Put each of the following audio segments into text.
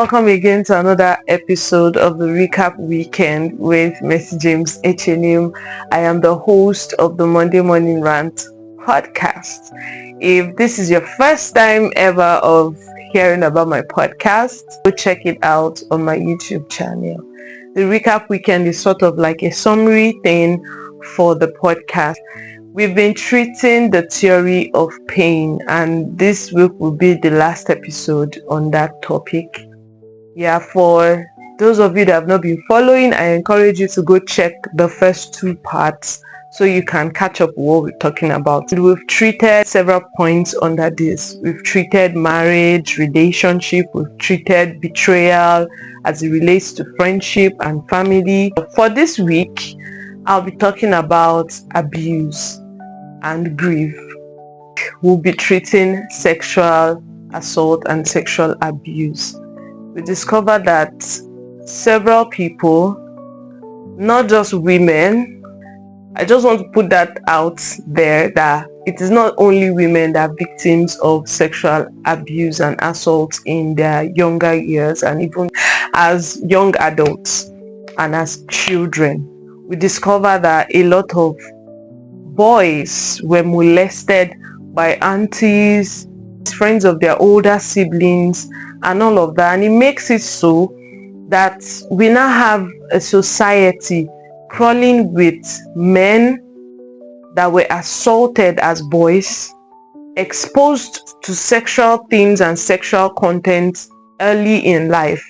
Welcome again to another episode of the Recap Weekend with Mercy James Echenim. I am the host of the Monday Morning Rant podcast. If this is your first time ever of hearing about my podcast, go check it out on my YouTube channel. The Recap Weekend is sort of like a summary thing for the podcast. We've been treating the theory of pain, and this week will be the last episode on that topic. For those of you that have not been following, I encourage you to go check the first two parts so you can catch up with what we're talking about. We've treated several points under this. We've treated marriage, relationship, we've treated betrayal as it relates to friendship and family. For this week, I'll be talking about abuse and grief. We'll be treating sexual assault and sexual abuse. We discovered that several people, not just women, I just want to put that out there, that it is not only women that are victims of sexual abuse and assault in their younger years and even as young adults and as children. We discovered that a lot of boys were molested by aunties, friends of their older siblings, and all of that. And it makes it so that we now have a society crawling with men that were assaulted as boys, exposed to sexual themes and sexual content early in life.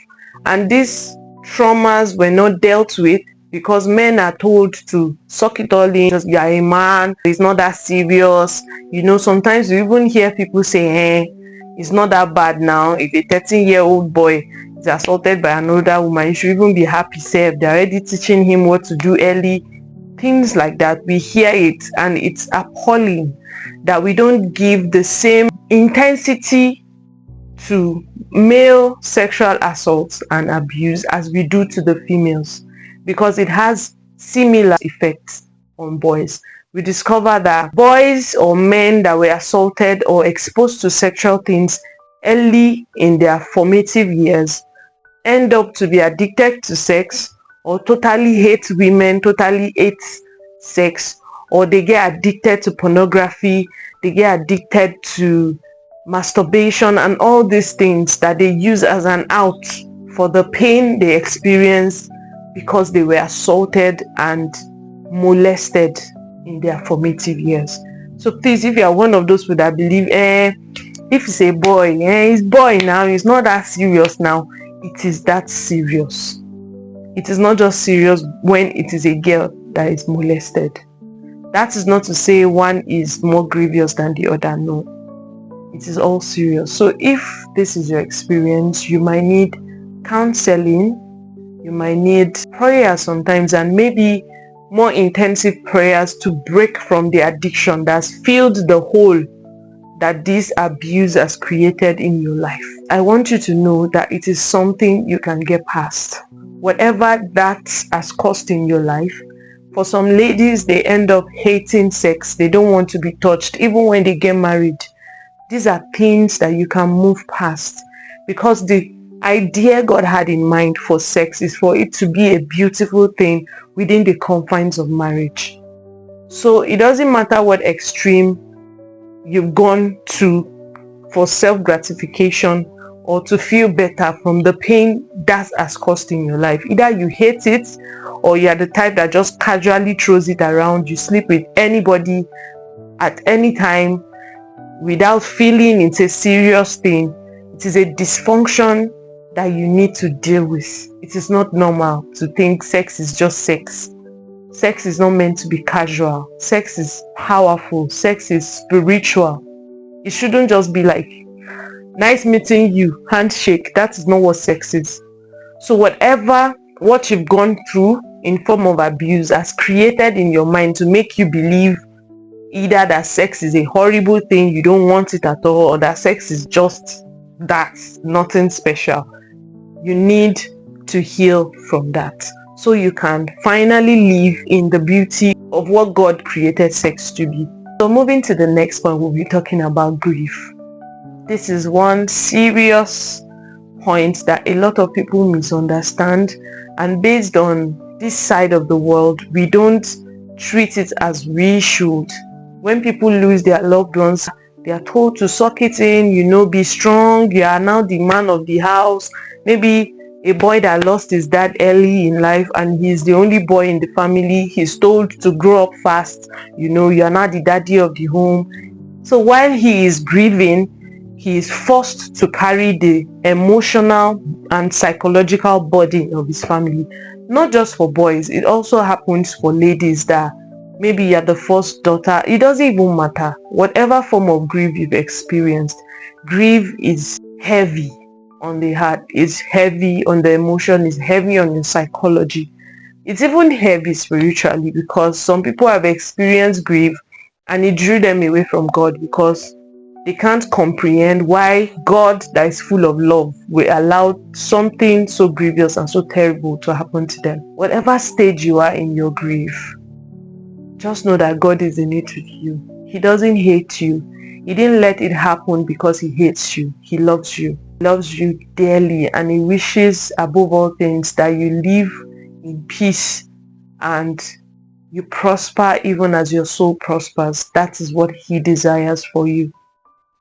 And these traumas were not dealt with because men are told to suck it all in. Just, you are a man, it's not that serious. Sometimes you even hear people say, it's not that bad now. If a 13-year-old boy is assaulted by an older woman, you should even be happy. They're already teaching him what to do early. Things like that. We hear it, and it's appalling that we don't give the same intensity to male sexual assaults and abuse as we do to the females, because it has similar effects on boys. We discover that boys or men that were assaulted or exposed to sexual things early in their formative years end up to be addicted to sex, or totally hate women, totally hate sex, or they get addicted to pornography, they get addicted to masturbation and all these things that they use as an out for the pain they experience because they were assaulted and molested in their formative years. So please, if you are one of those people that believe, if it's a boy, it's boy now, it's not that serious now, it is that serious. It is not just serious when it is a girl that is molested. That is not to say one is more grievous than the other, no. It is all serious. So if this is your experience, you might need counseling, you might need prayer sometimes, and maybe more intensive prayers to break from the addiction that's filled the hole that this abuse has created in your life. I want you to know that it is something you can get past. Whatever that has caused in your life, for some ladies, they end up hating sex. They don't want to be touched, even when they get married. These are things that you can move past, because the idea God had in mind for sex is for it to be a beautiful thing within the confines of marriage. So it doesn't matter what extreme you've gone to for self-gratification or to feel better from the pain that has caused in your life. Either you hate it, or you are the type that just casually throws it around. You sleep with anybody at any time without feeling it's a serious thing. It is a dysfunction that you need to deal with. It is not normal to think sex is just sex. Sex is not meant to be casual. Sex is powerful. Sex is spiritual. It shouldn't just be like, nice meeting you, handshake. That is not what sex is. So what you've gone through in form of abuse has created in your mind to make you believe either that sex is a horrible thing, you don't want it at all, or that sex is just that, nothing special. You need to heal from that so you can finally live in the beauty of what God created sex to be. So moving to the next point, we'll be talking about grief. This is one serious, point that a lot of people misunderstand, and based on this side of the world, we don't treat it as we should. When people lose their loved ones, they are told to suck it in, be strong, you are now the man of the house. Maybe a boy that lost his dad early in life and he's the only boy in the family, he's told to grow up fast, you are now the daddy of the home. So while he is grieving, he is forced to carry the emotional and psychological burden of his family. Not just for boys, it also happens for ladies that maybe you're the first daughter. It doesn't even matter. Whatever form of grief you've experienced, grief is heavy on the heart, it's heavy on the emotion, it's heavy on the psychology. It's even heavy spiritually, because some people have experienced grief and it drew them away from God, because they can't comprehend why God, that is full of love, will allow something so grievous and so terrible to happen to them. Whatever stage you are in your grief, just know that God is in it with you. He doesn't hate you. He didn't let it happen because he hates you. He loves you. He loves you dearly, and he wishes above all things that you live in peace and you prosper even as your soul prospers. That is what he desires for you.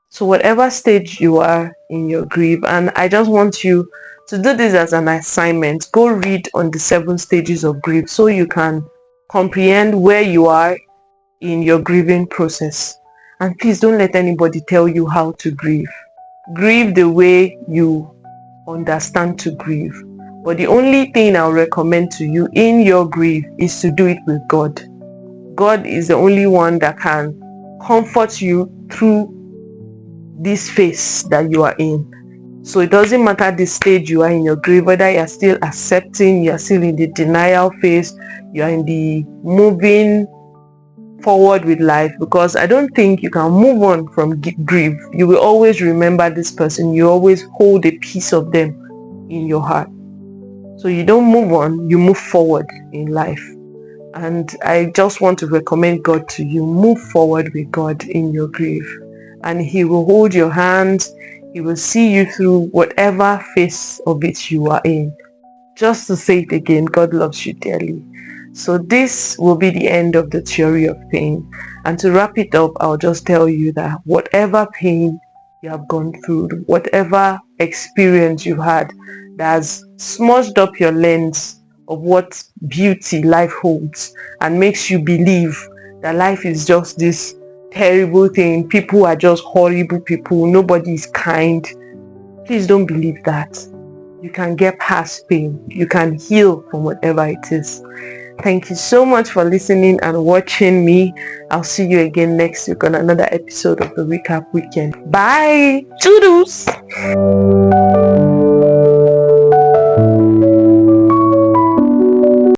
So whatever stage you are in your grief, and I just want you to do this as an assignment. Go read on the 7 stages of grief so you can comprehend where you are in your grieving process. And please don't let anybody tell you how to grieve. Grieve the way you understand to grieve. But the only thing I'll recommend to you in your grief is to do it with God. God is the only one that can comfort you through this phase that you are in. So it doesn't matter the stage you are in your grief, whether you're still accepting, you're still in the denial phase, you're in the moving forward with life, because I don't think you can move on from grief. You will always remember this person. You always hold a piece of them in your heart. So you don't move on, you move forward in life. And I just want to recommend God to you. Move forward with God in your grief, and he will hold your hand. He will see you through whatever phase of it you are in. Just to say it again, God loves you dearly. So this will be the end of the theory of pain. And to wrap it up, I'll just tell you that whatever pain you have gone through, whatever experience you've had that has smudged up your lens of what beauty life holds and makes you believe that life is just this terrible thing, people are just horrible people, nobody is kind. Please don't believe that. You can get past pain. You can heal from whatever it is. Thank you so much for listening and watching me. I'll see you again next week on another episode of the Recap Weekend. Bye. Toodles.